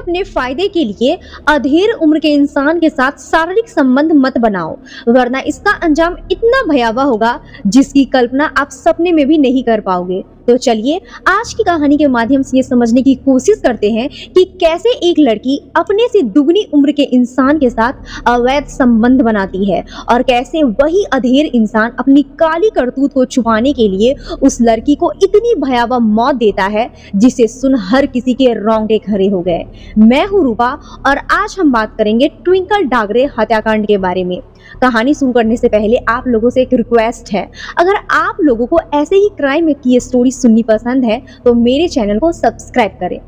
अपने फायदे के लिए अधेड़ उम्र के इंसान के साथ शारीरिक संबंध मत बनाओ, वरना इसका अंजाम इतना भयावह होगा जिसकी कल्पना आप सपने में भी नहीं कर पाओगे। तो चलिए आज की कहानी के माध्यम से ये समझने की कोशिश करते हैं कि कैसे एक लड़की अपने से दुगनी उम्र के इंसान के साथ अवैध संबंध बनाती है और कैसे वही अधेड़ इंसान अपनी काली करतूत को छुपाने के लिए उस लड़की को इतनी भयावह मौत देता है जिसे सुन हर किसी के रोंगटे खड़े हो गए। मैं हूँ रूपा और आज हम बात करेंगे ट्विंकल डागरे हत्याकांड के बारे में। कहानी शुरू करने से पहले आप लोगों से एक रिक्वेस्ट है, अगर आप लोगों को ऐसे ही क्राइम की स्टोरी सुननी पसंद है तो मेरे चैनल को सब्सक्राइब करें।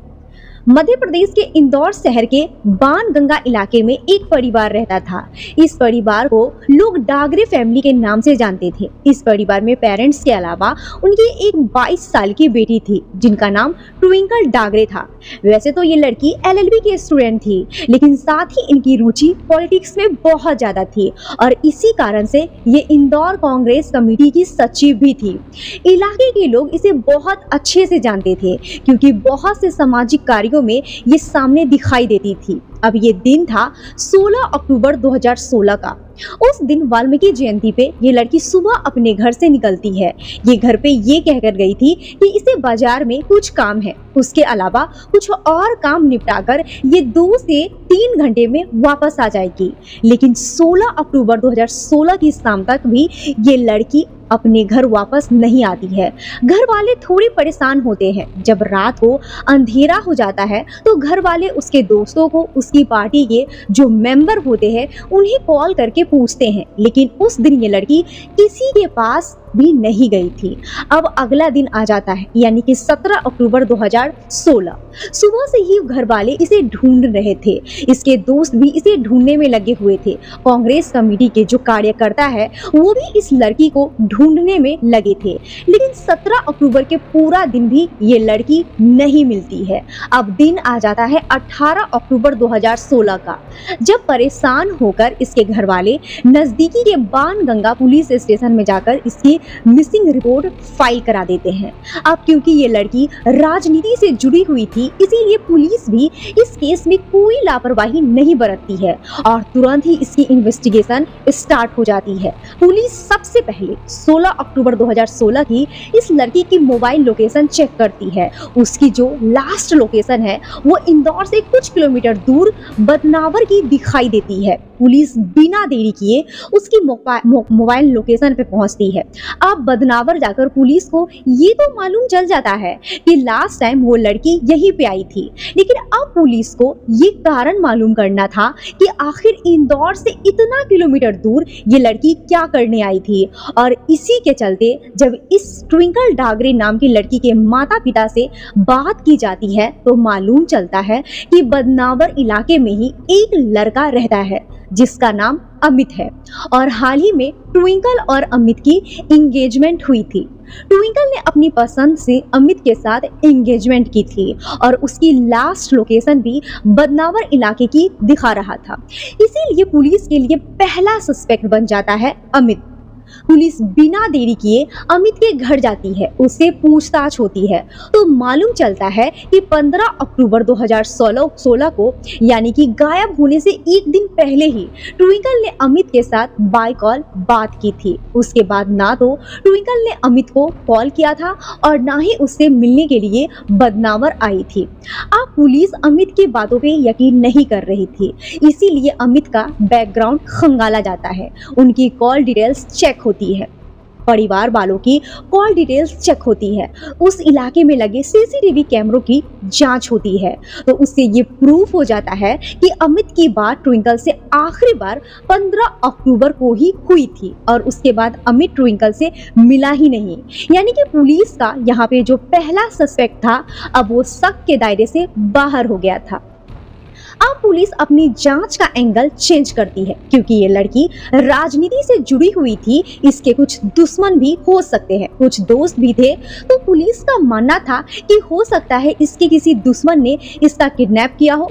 मध्य प्रदेश के इंदौर शहर के बाणगंगा इलाके में एक परिवार रहता था। इस परिवार को लोग डागरे फैमिली के नाम से जानते थे। इस परिवार में पेरेंट्स के अलावा उनकी एक 22 साल की बेटी थी जिनका नाम ट्विंकल डागरे था। वैसे तो ये लड़की LLB की स्टूडेंट थी, लेकिन साथ ही इनकी रुचि पॉलिटिक्स में बहुत ज्यादा थी और इसी कारण से ये इंदौर कांग्रेस कमेटी की सचिव भी थी। इलाके के लोग इसे बहुत अच्छे से जानते थे क्योंकि बहुत से सामाजिक कार्यों में ये सामने दिखाई देती थी। अब ये दिन था 16 अक्टूबर 2016 का। उस दिन वाल्मीकि जयंती पे ये लड़की सुबह अपने घर से निकलती है। ये घर पे ये कहकर गई थी कि इसे बाजार में कुछ काम है, उसके अलावा कुछ और काम निपटाकर ये 2 से 3 घंटे में वापस आ जाएगी। लेकिन 16 अक्टूबर 2016 की शाम तक भी ये लड़की अपने घर वापस नहीं आती है। घर वाले थोड़े परेशान होते हैं। जब रात को अंधेरा हो जाता है तो घर वाले उसके दोस्तों को, उसकी पार्टी के जो मेंबर होते हैं उन्हें कॉल करके पूछते हैं, लेकिन उस दिन ये लड़की किसी के पास भी नहीं गई थी। अब अगला दिन आ जाता है, यानी कि 17 अक्टूबर 2016। सुबह से ही घर वाले इसे ढूंढ रहे थे, इसके दोस्त भी इसे ढूंढने में लगे हुए थे। कांग्रेस कमेटी के जो कार्यकर्ता है वो भी इस लड़की को ढूंढने में लगे थे, लेकिन 17 अक्टूबर के पूरा दिन भी ये लड़की नहीं मिलती है। अब दिन आ जाता है 18 अक्टूबर 2016 का, जब परेशान होकर इसके घर वाले नजदीकी के बाणगंगा पुलिस स्टेशन में जाकर इसकी मिसिंग रिपोर्ट फाइल करा देते हैं। अब क्योंकि ये लड़की राजनीति से जुड़ी हुई थी, इसीलिए पुलिस भी इस केस में कोई लापरवाही नहीं बरतती है और तुरंत ही इसकी इन्वेस्टिगेशन स्टार्ट हो जाती है। पुलिस सबसे पहले 16 अक्टूबर 2016 की इस लड़की की मोबाइल लोकेशन चेक करती है। उसकी जो लास्ट लोकेशन है वो इंदौर से कुछ किलोमीटर दूर बदनावर की दिखाई देती है। पुलिस बिना देरी किए उसकी मोबाइल लोकेशन पे पहुंचती है। अब बदनावर जाकर पुलिस को ये तो मालूम चल जाता है कि लास्ट टाइम वो लड़की यहीं पे आई थी, लेकिन अब पुलिस को ये कारण मालूम करना था कि आखिर इंदौर से इतना किलोमीटर दूर ये लड़की क्या करने आई थी। और इसी के चलते जब इस ट्विंकल डागरे नाम की लड़की के माता पिता से बात की जाती है तो मालूम चलता है कि बदनावर इलाके में ही एक लड़का रहता है जिसका नाम अमित है और हाल ही में ट्विंकल और अमित की एंगेजमेंट हुई थी। ट्विंकल ने अपनी पसंद से अमित के साथ एंगेजमेंट की थी और उसकी लास्ट लोकेशन भी बदनावर इलाके की दिखा रहा था। इसीलिए पुलिस के लिए पहला सस्पेक्ट बन जाता है अमित। पुलिस बिना देरी किए अमित के घर जाती है, उससे पूछताछ होती है तो मालूम चलता है कि 15 अक्टूबर 2016 को, यानी कि गायब होने से एक दिन पहले ही ट्विंकल ने अमित के साथ बाय कॉल बात की थी। उसके बाद ना तो ट्विंकल ने अमित को कॉल किया था और ना ही उससे मिलने के लिए बदनावर आई थी। अब पुलिस अमित की बातों पे यकीन नहीं कर रही थी, इसीलिए अमित का बैकग्राउंड खंगाला जाता है। उनकी कॉल डिटेल्स चेक होती है, परिवार वालों की कॉल डिटेल्स चेक होती है, उस इलाके में लगे CCTV कैमरों की जांच होती है। तो उससे ये प्रूफ हो जाता है कि अमित की बात ट्विंकल से आखिरी बार 15 अक्टूबर को ही हुई थी और उसके बाद अमित ट्विंकल से मिला ही नहीं। यानी कि पुलिस का यहाँ पे जो पहला सस्पेक्ट था अब वो शक के दायरे से बाहर हो गया था। अब पुलिस अपनी जांच का एंगल चेंज करती है क्योंकि ये लड़की राजनीति से जुड़ी हुई थी, इसके कुछ दुश्मन भी हो सकते हैं, कुछ दोस्त भी थे। तो पुलिस का मानना था कि हो सकता है इसके किसी दुश्मन ने इसका किडनैप किया हो।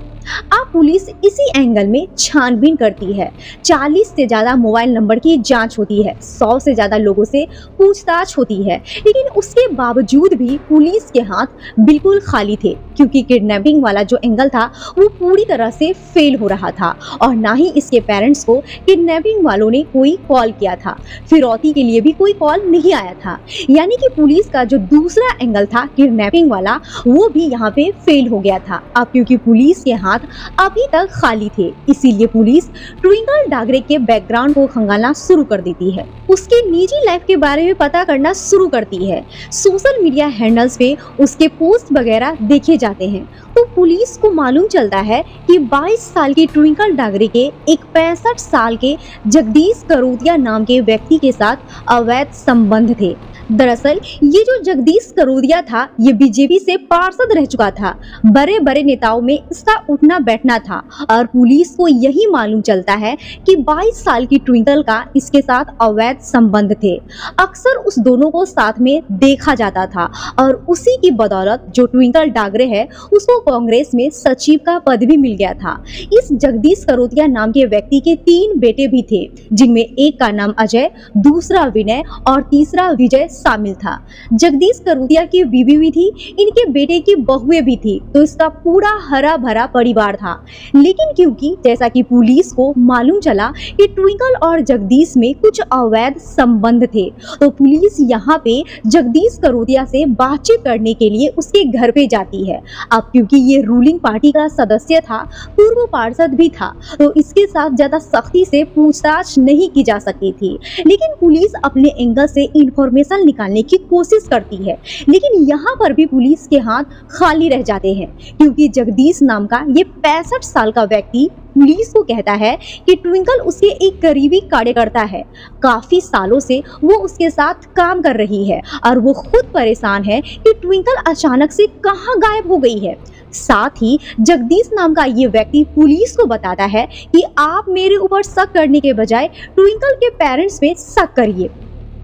अब पुलिस इसी एंगल में छानबीन करती है। 40 से ज्यादा मोबाइल नंबर की जांच होती है, 100 से ज्यादा लोगों से पूछताछ होती है, लेकिन उसके बावजूद भी पुलिस के हाथ बिल्कुल खाली थे, क्योंकि किडनैपिंग वाला जो एंगल था वो पूरी तरह से फेल हो रहा था और ना ही इसके पेरेंट्स को किडनैपिंग वालों ने कोई कॉल किया था। फिरौती के लिए भी कोई कॉल नहीं आया था। यानी कि पुलिस का जो दूसरा एंगल था किडनैपिंग वाला, वो भी यहाँ पे फेल हो गया था। अब क्योंकि पुलिस के हाथ अभी तक खाली थे, इसीलिए पुलिस ट्विंकल डागरे के बैकग्राउंड को खंगालना शुरू कर देती है, उसके निजी लाइफ के बारे में पता करना शुरू करती है। सोशल मीडिया हैंडल्स पे उसके पोस्ट वगैरह देखे जाते हैं, तो पुलिस को मालूम चलता है कि 22 साल की ट्विंकल डागरे के एक 65 साल के जगदीश करोतिया नाम के व्यक्ति के साथ अवैध संबंध थे। दरअसल ये जो जगदीश करोदिया था, ये बीजेपी से पार्षद रह चुका था, बड़े बड़े नेताओं में इसका उठना बैठना था और पुलिस को यही मालूम चलता है कि 22 साल की ट्विंकल का इसके साथ अवैध संबंध थे। अक्सर उस दोनों को साथ में देखा जाता था और उसी की बदौलत जो ट्विंकल डागरे है उसको कांग्रेस में सचिव का पद भी मिल गया था। इस जगदीश करोदिया नाम के व्यक्ति के 3 बेटे भी थे, जिनमें एक का नाम अजय, दूसरा विनय और तीसरा विजय शामिल था। जगदीश करोदिया की बीवी भी थी, इनके बेटे की बहुएं भी थी, तो इसका पूरा हरा भरा परिवार था। लेकिन क्योंकि जैसा कि पुलिस को मालूम चला कि ट्विंकल और जगदीश में कुछ अवैध संबंध थे, तो पुलिस यहाँ पे जगदीश करोदिया से बातचीत करने के लिए उसके घर पे जाती है। अब क्योंकि ये रूलिंग पार्टी का सदस्य था, पूर्व पार्षद भी था, तो इसके साथ ज्यादा सख्ती से पूछताछ नहीं की जा सकती थी। लेकिन पुलिस अपने एंगल से इंफॉर्मेशन निकालने की कोशिश करती है, लेकिन यहाँ पर भी पुलिस के हाथ खाली रह जाते हैं, क्योंकि जगदीश नाम का ये 65 साल का व्यक्ति पुलिस को कहता है कि ट्विंकल उसके एक करीबी कार्यकर्ता है, काफी सालों से वो उसके साथ काम कर रही है और वो खुद परेशान है कि ट्विंकल अचानक से कहाँ गायब हो गई है। साथ ही जगदीश नाम का ये व्यक्ति पुलिस को बताता है कि आप मेरे ऊपर शक करने के बजाय ट्विंकल के पेरेंट्स पे शक करिए,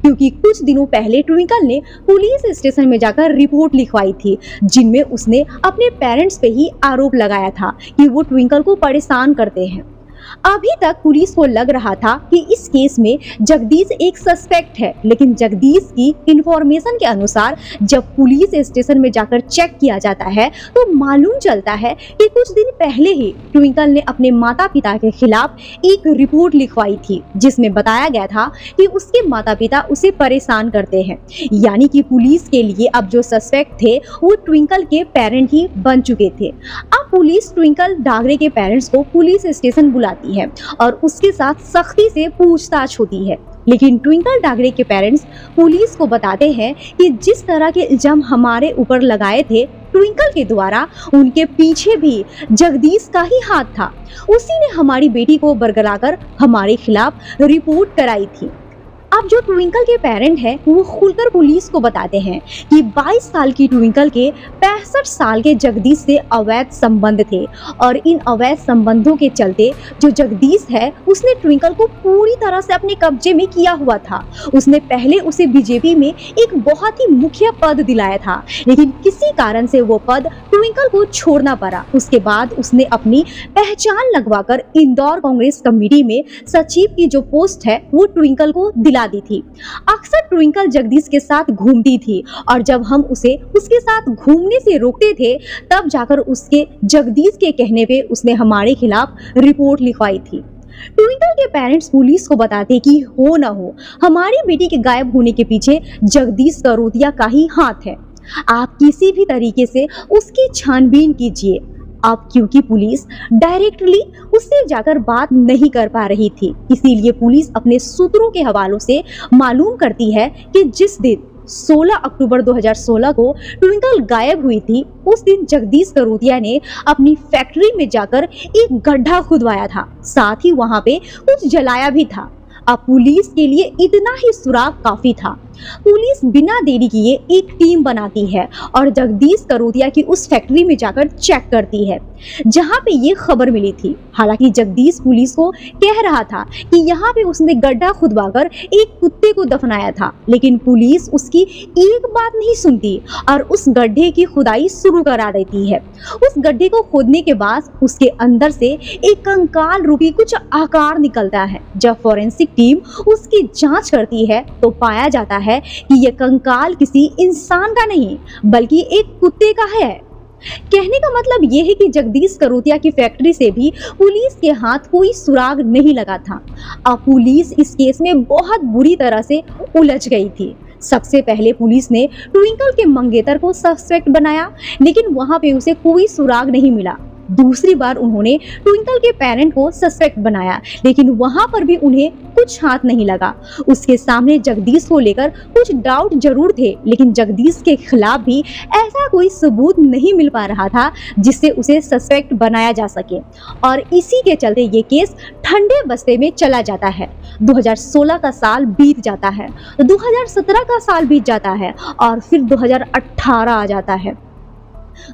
क्योंकि कुछ दिनों पहले ट्विंकल ने पुलिस स्टेशन में जाकर रिपोर्ट लिखवाई थी, जिनमें उसने अपने पेरेंट्स पे ही आरोप लगाया था कि वो ट्विंकल को परेशान करते हैं। अभी तक पुलिस को लग रहा था कि इस केस में जगदीश एक सस्पेक्ट है, लेकिन जगदीश की इंफॉर्मेशन के अनुसार जब पुलिस स्टेशन में जाकर चेक किया जाता है तो मालूम चलता है कि कुछ दिन पहले ही ट्विंकल ने अपने माता पिता के खिलाफ एक रिपोर्ट लिखवाई थी, जिसमें बताया गया था कि उसके माता पिता उसे परेशान करते हैं। यानी कि पुलिस के लिए अब जो सस्पेक्ट थे वो ट्विंकल के पेरेंट ही बन चुके थे। अब पुलिस ट्विंकल डागरे के पेरेंट्स को पुलिस स्टेशन बुलाती है और उसके साथ सख्ती से पूछताछ होती है, लेकिन ट्विंकल डागरे के पेरेंट्स पुलिस को बताते हैं कि जिस तरह के इल्जाम हमारे ऊपर लगाए थे ट्विंकल के द्वारा, उनके पीछे भी जगदीश का ही हाथ था। उसी ने हमारी बेटी को बरगलाकर हमारे खिलाफ रिपोर्ट कराई थी। अब जो ट्विंकल के पेरेंट है वो खुलकर पुलिस को बताते हैं कि 22 साल की ट्विंकल के 65 साल के जगदीश से अवैध संबंध थे और इन अवैध संबंधों के चलते जो जगदीश है उसने ट्विंकल को पूरी तरह से अपने कब्जे में किया हुआ था। उसने पहले उसे बीजेपी में एक बहुत ही मुखिया पद दिलाया था, लेकिन किसी कारण से वो पद ट्विंकल को छोड़ना पड़ा। उसके बाद उसने अपनी पहचान लगवाकर इंदौर कांग्रेस कमेटी में सचिव की जो पोस्ट है वो ट्विंकल को दिला दी थी। अक्सर ट्विंकल जगदीश के साथ घूमती थी और जब हम उसे उसके साथ घूमने से रोकते थे तब जाकर उसके जगदीश के कहने पे उसने हमारे खिलाफ रिपोर्ट लिखवाई थी। ट्विंकल के पेरेंट्स पुलिस को बताते कि हो ना हो, हमारी बेटी के गायब होने के पीछे जगदीश करोदिया का ही हाथ है। आप किसी भी तरीके से उसकी छानबीन कीजिए। अब क्योंकि पुलिस डायरेक्टली उससे जाकर बात नहीं कर पा रही थी, इसीलिए पुलिस अपने सूत्रों के हवालों से मालूम करती है कि जिस दिन 16 अक्टूबर 2016 को ट्विंकल गायब हुई थी, उस दिन जगदीश करोदिया ने अपनी फैक्ट्री में जाकर एक गड्ढा खुदवाया था, साथ ही वहां पे कुछ जलाया भी था। अब पुलिस के लिए इतना ही सुराग काफी था। पुलिस बिना देरी किए एक टीम बनाती है और जगदीश करोतिया की उस फैक्ट्री में जाकर चेक करती है जहां पे ये खबर मिली थी। हालांकि जगदीश पुलिस को कह रहा था कि यहाँ पे उसने गड्ढा खुदवाकर एक कुत्ते को दफनाया था, लेकिन पुलिस उसकी एक बात नहीं सुनती और उस गड्ढे की खुदाई शुरू करा देती है। उस गड्ढे को खोदने के बाद उसके अंदर से एक कंकाल रूपी कुछ आकार निकलता है। जब फॉरेंसिक टीम उसकी जांच करती है तो पाया जाता है कि यह कंकाल किसी इंसान का नहीं बल्कि एक कुत्ते का है। कहने का मतलब यह है कि जगदीश करोतिया की फैक्ट्री से भी पुलिस के हाथ कोई सुराग नहीं लगा था। अब पुलिस इस केस में बहुत बुरी तरह से उलझ गई थी। सबसे पहले पुलिस ने ट्विंकल के मंगेतर को सस्पेक्ट बनाया, लेकिन वहां पे उसे कोई सुराग नहीं मिला। दूसरी बार उन्होंने ट्विंकल के पेरेंट को सस्पेक्ट बनाया, लेकिन वहां पर भी उन्हें कुछ हाथ नहीं लगा। उसके सामने जगदीश को लेकर कुछ डाउट जरूर थे, लेकिन जगदीश के खिलाफ भी ऐसा कोई सबूत नहीं मिल पा रहा था जिससे उसे सस्पेक्ट बनाया जा सके। और इसी के चलते ये केस ठंडे बस्ते में चला जाता है। 2016 का साल बीत जाता है, 2017 का साल बीत जाता है और फिर 2018 आ जाता है।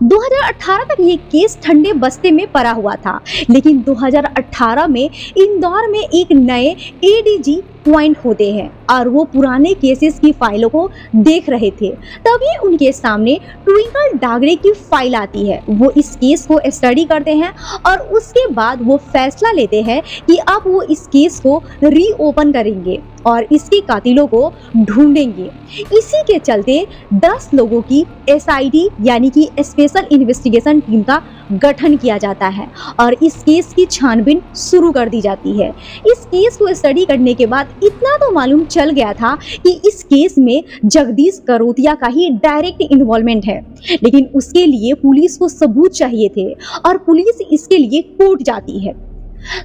2018 तक ये केस ठंडे बस्ते में पड़ा हुआ था, लेकिन 2018 में इंदौर में एक नए एडीजी पॉइंट होते हैं और वो पुराने केसेस की फाइलों को देख रहे थे। तभी उनके सामने ट्विंकल डागरे की फाइल आती है। वो इस केस को स्टडी करते हैं और उसके बाद वो फैसला लेते हैं कि अब वो इस केस को रीओपन करेंगे और इसके कातिलों को ढूंढेंगे। इसी के चलते 10 लोगों की एसआईटी यानी कि स्पेशल इन्वेस्टिगेशन टीम का गठन किया जाता है और इस केस की छानबीन शुरू कर दी जाती है। इस केस को स्टडी करने के बाद इतना तो मालूम चल गया था कि इस केस में जगदीश करोतिया का ही डायरेक्ट इन्वॉल्वमेंट है, लेकिन उसके लिए पुलिस को सबूत चाहिए थे और पुलिस इसके लिए कोर्ट जाती है।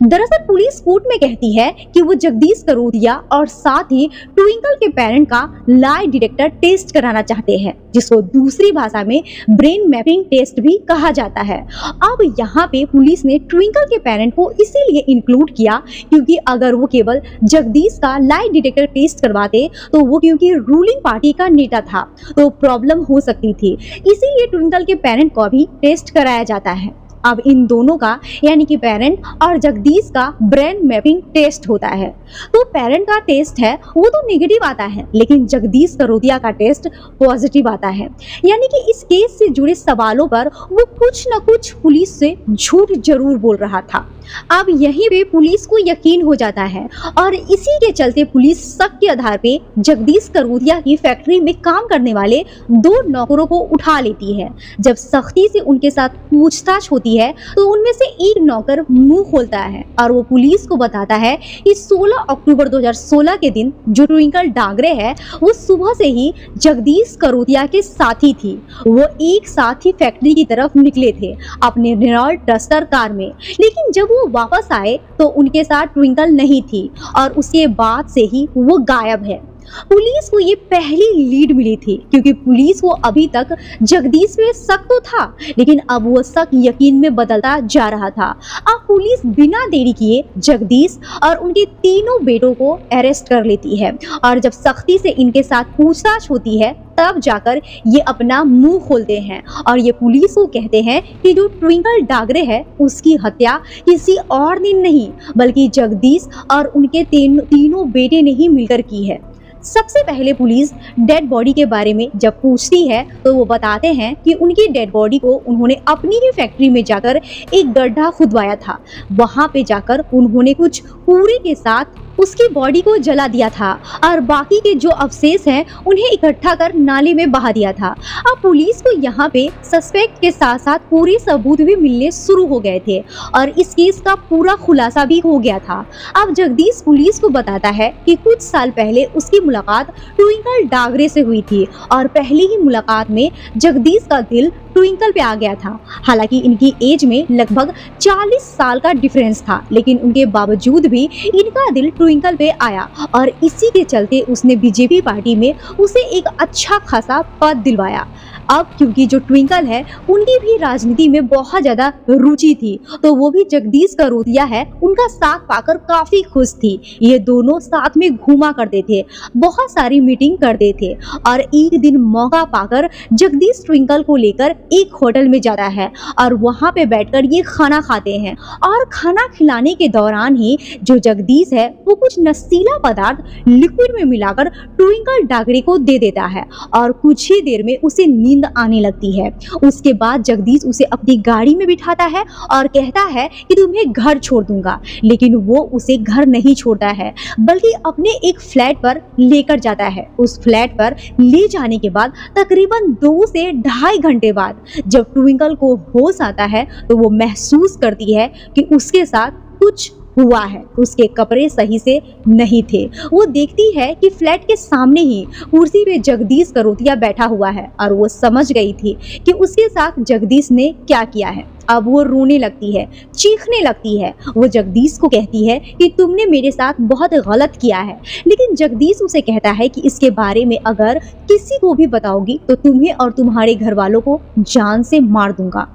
दरअसल पुलिस कोर्ट में कहती है कि वो जगदीश करोतिया और साथ ही ट्विंकल के पेरेंट का लाई डिटेक्टर टेस्ट कराना चाहते हैं, जिसको दूसरी भाषा में ब्रेन मैपिंग टेस्ट भी कहा जाता है। अब यहाँ पे पुलिस ने ट्विंकल के पेरेंट को इसीलिए इंक्लूड किया क्योंकि अगर वो केवल जगदीश का लाई डिटेक्टर टेस्ट करवाते तो वो क्योंकि रूलिंग पार्टी का नेता था तो प्रॉब्लम हो सकती थी, इसीलिए ट्विंकल के पेरेंट को भी टेस्ट कराया जाता है। अब इन दोनों का यानी कि पेरेंट और जगदीश का ब्रेन मैपिंग टेस्ट होता है। तो पेरेंट का टेस्ट है वो तो नेगेटिव आता है, लेकिन जगदीश करोतिया का टेस्ट पॉजिटिव आता है। यानी कि इस केस से जुड़े सवालों पर वो कुछ न कुछ पुलिस से झूठ जरूर बोल रहा था। अब यहीं पे पुलिस को यकीन हो जाता है और इसी के चलते पुलिस शक के आधार पे जगदीश करोतिया की फैक्ट्री में काम करने वाले 2 नौकरों को उठा लेती है। जब सख्ती से उनके साथ पूछताछ होती है तो उनमें से एक नौकर मुंह खोलता है और वो पुलिस को बताता है कि 16 अक्टूबर 2016 के दिन जो ट्विंकल डागरे है वो सुबह से ही जगदीश करोतिया के साथी थी। वो एक साथ ही फैक्ट्री की तरफ निकले थे अपने रेनॉल्ट डस्टर कार में, लेकिन जब वो वापस आए तो उनके साथ ट्विंकल नहीं थी और उसके बाद से ही वो गायब है। पुलिस को ये पहली लीड मिली थी क्योंकि पुलिस को अभी तक जगदीश में शक तो था, लेकिन अब वो शक यकीन में बदलता जा रहा था। अब पुलिस बिना देरी किए जगदीश और उनके तीनों बेटों को अरेस्ट कर लेती है और जब सख्ती से इनके साथ पूछताछ होती है तब जाकर ये अपना मुंह खोलते हैं और ये पुलिस को कहते हैं कि जो ट्विंकल डागरे है उसकी हत्या किसी और ने नहीं बल्कि जगदीश और उनके तीनों बेटे ने ही मिलकर की है। सबसे पहले पुलिस डेड बॉडी के बारे में जब पूछती है तो वो बताते हैं कि उनकी डेड बॉडी को उन्होंने अपनी ही फैक्ट्री में जाकर एक गड्ढा खुदवाया था। वहां पे जाकर उन्होंने कुछ पूरे के साथ उसकी बॉडी को जला दिया था और बाकी के जो अवशेष हैं उन्हें इकट्ठा कर नाले में बहा दिया था। अब पुलिस को यहाँ पे सस्पेक्ट के साथ साथ पूरे सबूत भी मिलने शुरू हो गए थे और इस केस का पूरा खुलासा भी हो गया था। अब जगदीश पुलिस को बताता है कि कुछ साल पहले उसकी मुलाकात ट्विंकल डागरे से हुई थी और पहली ही मुलाकात में जगदीश का दिल ट्विंकल पे आ गया था। हालांकि इनकी एज में लगभग 40 साल का डिफरेंस था, लेकिन उनके बावजूद भी इनका दिल ट्विंकल पे आया और इसी के चलते उसने बीजेपी पार्टी में उसे एक अच्छा खासा पद दिलवाया। अब क्योंकि जो ट्विंकल है उनकी भी राजनीति में बहुत ज्यादा रुचि थी, तो वो भी जगदीश करोतिया है उनका साथ पाकर काफी खुश थी। ये दोनों साथ में घूमा करते थे, बहुत सारी मीटिंग करते थे और एक दिन मौका पाकर जगदीश ट्विंकल को लेकर एक होटल में जाता है और वहां पे बैठकर ये खाना खाते हैं। और खाना खिलाने के दौरान ही जो जगदीश है वो कुछ नशीला पदार्थ लिक्विड में मिलाकर ट्विंकल डागरे को दे देता है और कुछ ही देर में उसे नींद आने लगती है। उसके बाद जगदीश उसे अपनी गाड़ी में बिठाता है और कहता है कि तुम्हें घर छोड़ दूंगा, लेकिन वो उसे घर नहीं छोड़ता है बल्कि अपने एक फ्लैट पर लेकर जाता है। उस फ्लैट पर ले जाने के बाद तकरीबन 2 से ढाई घंटे बाद जब ट्विंकल को होश आता है तो वो महसूस करती है कि उसके साथ कुछ हुआ है, उसके कपड़े सही से नहीं थे। वो देखती है कि फ्लैट के सामने ही कुर्सी पे जगदीश करोतिया बैठा हुआ है और वो समझ गई थी कि उसके साथ जगदीश ने क्या किया है। अब वो रोने लगती है, चीखने लगती है। वो जगदीश को कहती है कि तुमने मेरे साथ बहुत गलत किया है, लेकिन जगदीश उसे कहता है कि इसके बारे में अगर किसी को भी बताओगी तो तुम्हें और तुम्हारे घर वालों को जान से मार दूंगा।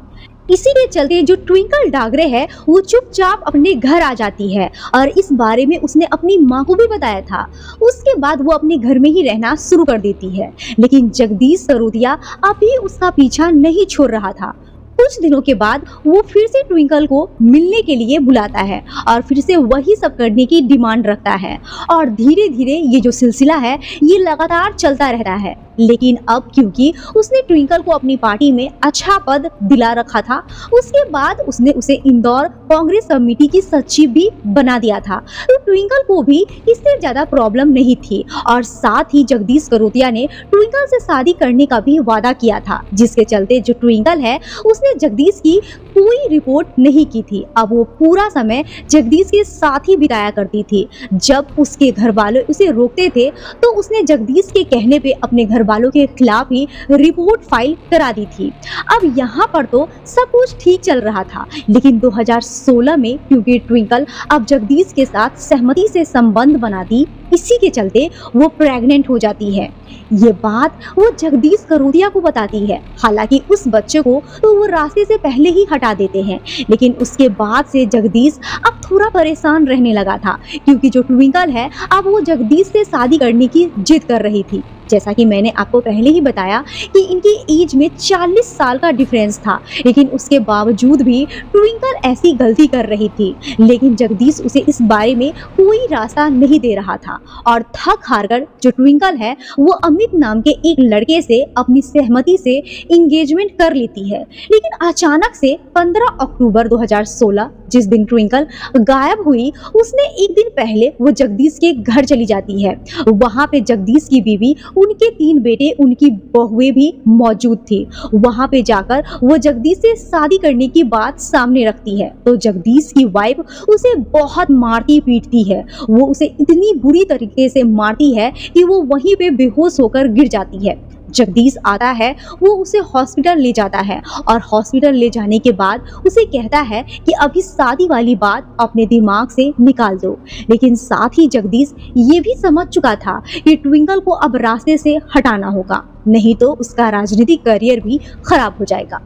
इसी के चलते जो ट्विंकल डागरे है वो चुपचाप अपने घर आ जाती है और इस बारे में उसने अपनी माँ को भी बताया था। उसके बाद वो अपने घर में ही रहना शुरू कर देती है, लेकिन जगदीश करोतिया अभी उसका पीछा नहीं छोड़ रहा था। कुछ दिनों के बाद वो फिर से ट्विंकल को मिलने के लिए बुलाता है और फिर से वही सब करने की डिमांड रखता है और धीरे धीरे ये जो सिलसिला है ये लगातार चलता रहता है। लेकिन अब क्योंकि उसने ट्विंकल को अपनी पार्टी में अच्छा पद दिला रखा था, उसके बाद उसने उसे इंदौर कांग्रेस कमेटी की सचिव भी बना दिया था, तो ट्विंकल को भी इससे ज्यादा प्रॉब्लम नहीं थी। और साथ ही जगदीश करोतिया ने ट्विंकल से शादी करने का भी वादा किया था, जिसके चलते जो ट्विंकल है उसने जगदीश की कोई रिपोर्ट नहीं की थी। अब वो पूरा समय जगदीश के साथ ही बिताया करती थी। जब उसके घर वाले उसे रोकते थे तो उसने जगदीश के कहने पे अपने घर वालों के खिलाफ ही रिपोर्ट फाइल करा दी थी। अब यहाँ पर तो सब कुछ ठीक चल रहा था, लेकिन 2016 में क्योंकि ट्विंकल अब जगदीश के साथ सहमति से संबंध बनाती, इसी के चलते वो प्रेग्नेंट हो जाती है। ये बात वो जगदीश करोतिया को बताती है। हालांकि उस बच्चे को तो वो रास्ते से पहले ही हटा देते हैं, लेकिन उसके बाद से जगदीश अब थोड़ा परेशान रहने लगा था, क्योंकि जो ट्विंकल है अब वो जगदीश से शादी करने की जिद कर रही थी। जैसा कि मैंने आपको पहले ही बताया कि इनकी एज में 40 साल का डिफरेंस था, लेकिन उसके बावजूद भी ट्विंकल ऐसी गलती कर रही थी। लेकिन जगदीश उसे इस बारे में कोई रास्ता नहीं दे रहा था और थक हारकर जो ट्विंकल है वो अमित नाम के एक लड़के से अपनी सहमति से इंगेजमेंट कर लेती है। लेकिन अचानक से 15 अक्टूबर 2016 जिस दिन ट्विंकल गायब हुई, उसने एक दिन पहले वो जगदीश के घर चली जाती है। वहां पे जगदीश की बीवी, उनके 3 बेटे, उनकी बहुएं भी मौजूद थी। वहां पे जाकर वो जगदीश से शादी करने की बात सामने रखती है, तो जगदीश की वाइफ उसे बहुत मारती पीटती है। वो उसे इतनी बुरी तरीके से मारती है कि वो वहीं पे बेहोश होकर गिर जाती है। जगदीश आता है, वो उसे हॉस्पिटल ले जाता है और हॉस्पिटल ले जाने के बाद उसे कहता है कि अभी शादी वाली बात अपने दिमाग से निकाल दो। लेकिन साथ ही जगदीश ये भी समझ चुका था कि ट्विंकल को अब रास्ते से हटाना होगा, नहीं तो उसका राजनीतिक करियर भी खराब हो जाएगा।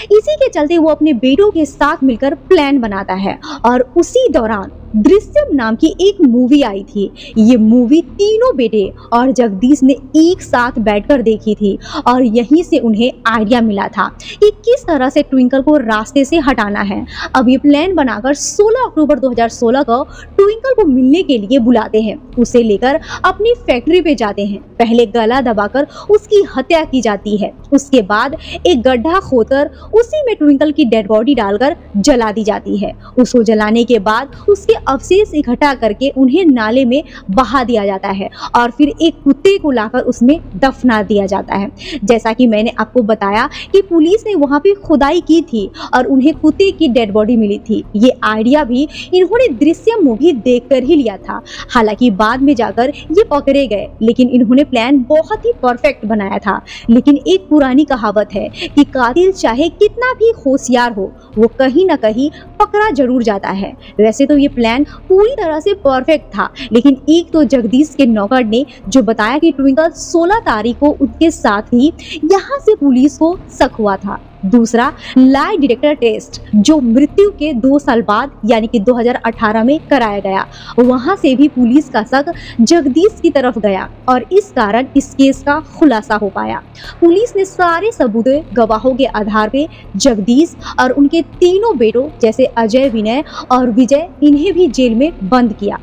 इसी के चलते वो अपने बेटों के साथ मिलकर प्लान बनाता है और उसी दौरान दृश्यम नाम की एक मूवी आई थी। ये मूवी तीनों बेटे और जगदीश ने एक साथ बैठकर देखी थी और यहीं से उन्हें आइडिया मिला था कि किस तरह से ट्विंकल को रास्ते से हटाना है। अब ये प्लान बनाकर 16 अक्टूबर 2016 को ट्विंकल को मिलने के लिए बुलाते हैं। उसे लेकर अपनी फैक्ट्री पे जाते हैं। पहले गला दबाकर उसकी हत्या की जाती है, उसके बाद एक गड्ढा खोदकर उसी में ट्विंकल की डेड बॉडी डालकर जला दी जाती है। उसको जलाने के बाद उसके अवशेष इकट्ठा करके उन्हें नाले में बहा दिया जाता है और फिर एक कुत्ते को लाकर उसमें दफना दिया जाता है। जैसा कि मैंने आपको बताया कि पुलिस ने वहां पे खुदाई की थी और उन्हें कुत्ते की डेड बॉडी मिली थी। ये आइडिया भी इन्होंने दृश्यम मूवी देखकर ही लिया था। हालांकि बाद में जाकर ये पकड़े गए, लेकिन इन्होंने प्लान बहुत ही परफेक्ट बनाया था। लेकिन एक पुरानी कहावत है कि कातिल चाहे कितना भी होशियार हो, वो कहीं ना कहीं पकड़ा जरूर जाता है। वैसे तो ये प्लान प्लान पूरी तरह से परफेक्ट था, लेकिन एक तो जगदीश के नौकर ने जो बताया कि ट्विंकल 16 तारीख को उनके साथ ही यहाँ से पुलिस को शक हुआ था। दूसरा, लाई डिटेक्टर टेस्ट जो मृत्यु के 2 साल बाद यानी कि 2018 में कराया गया, वहां से भी पुलिस का शक जगदीश की तरफ गया और इस कारण इस केस का खुलासा हो पाया। पुलिस ने सारे सबूत गवाहों के आधार पे जगदीश और उनके तीनों बेटों जैसे अजय, विनय और विजय, इन्हें भी जेल में बंद किया।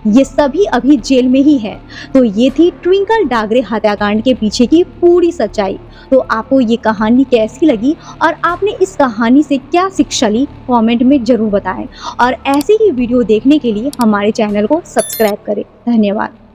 ये सभी अभी जेल में ही है। तो ये थी ट्विंकल डागरे हत्याकांड के पीछे की पूरी सच्चाई। तो आपको ये कहानी कैसी लगी और आपने इस कहानी से क्या शिक्षा ली, कमेंट में जरूर बताएं और ऐसे ही वीडियो देखने के लिए हमारे चैनल को सब्सक्राइब करें। धन्यवाद।